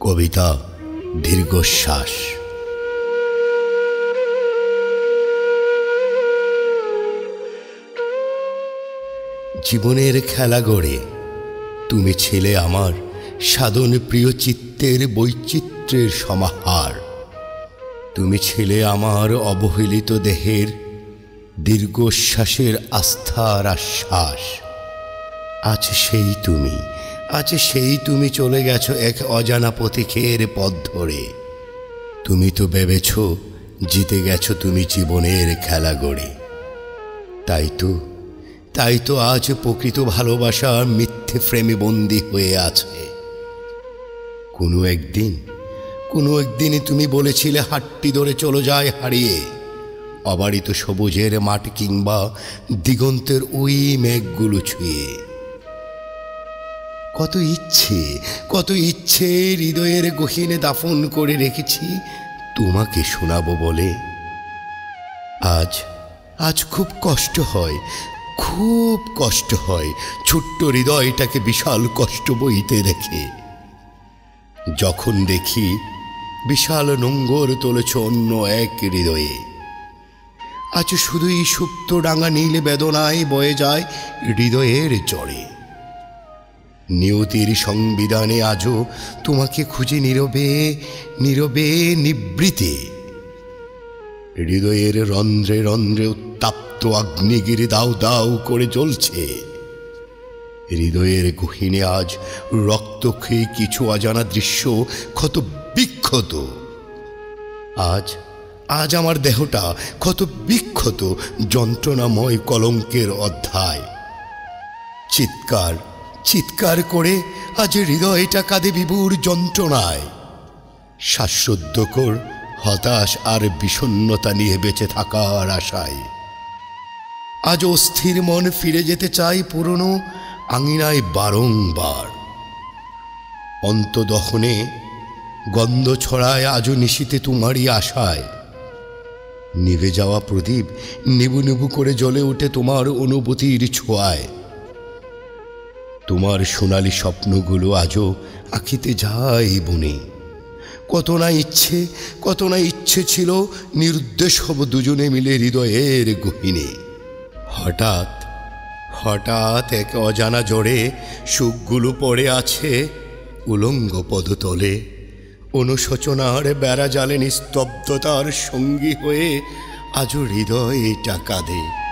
কবিতা দীর্ঘশ্বাস। জীবনের খেলা গড়ে তুমি ছিলে আমার সাধন প্রিয় চিত্তের বৈচিত্র্যের সমাহার। তুমি ছিলে আমার অবহেলিত দেহের দীর্ঘশ্বাসের আস্থার আশ্বাস। আজ সেই তুমি চলে গেছো এক অজানা পথিকের পথ ধরে। তুমি তো ভেবেছ জিতে গেছো তুমি জীবনের খেলা গড়ে। তাই তো আজ প্রকৃত ভালোবাসা মিথ্যে ফ্রেমে বন্দী হয়ে আছে। কোনো একদিন তুমি বলেছিলে হাতটি ধরে চলে যায় হারিয়ে অবারিত সবুজের মাঠ কিংবা দিগন্তের ওই মেঘগুলো ছুঁয়ে। কত ইচ্ছে হৃদয়ের গহীনে দাফন করে রেখেছি তোমাকে শোনাবো বলে। আজ খুব কষ্ট হয় ছোট্ট হৃদয়টাকে বিশাল কষ্ট বইতে রেখে। যখন দেখি বিশাল নোঙ্গর তুলেছ অন্য এক হৃদয়ে। আজ শুধুই সুপ্ত ডাঙা নীল বেদনায় বয়ে যায় হৃদয়ের জড়ে। নিয়তির সংবিধানে আজও তোমাকে খুঁজে নীরবে নিবৃতে। হৃদয়ের রন্ধ্রে রন্ধ্রে উত্তাপ্ত অগ্নিগিরি দাউ দাউ করে জ্বলছে। হৃদয়ের গহীনে আজ রক্তক্ষয়ী কিছু অজানা দৃশ্য ক্ষত বিক্ষত। আজ আমার দেহটা ক্ষত বিক্ষত যন্ত্রণাময় কলঙ্কের অধ্যায়। চিৎকার করে আজ হৃদয়টা কাঁদে বিভুর যন্ত্রণায়। শ্বাসরুদ্ধকর হতাশ আর বিষণ্ণতা নিয়ে বেঁচে থাকার আশায়। আজ অস্থির মন ফিরে যেতে চাই পুরনো আঙিনায় বারংবার। অন্তদহনে গন্ধ ছড়ায় আজও নিশীতে তোমারই আশায়। নিভে যাওয়া প্রদীপ নেবু নেবু করে জ্বলে ওঠে তোমার অনুভূতির ছোঁয়ায়। তোমার সোনালি স্বপ্নগুলো আজও আঁখিতে যায় বনে। কত না ইচ্ছে ছিল নিরুদ্দেশ হব দুজনে মিলে হৃদয়ের গহীনে। হঠাৎ এক অজানা জড়ে সুখগুলো পড়ে আছে উলঙ্গ পদতলে। অনুশোচনার বেড়া জালে নিস্তব্ধতার সঙ্গী হয়ে আজও হৃদয়টা কাঁদে।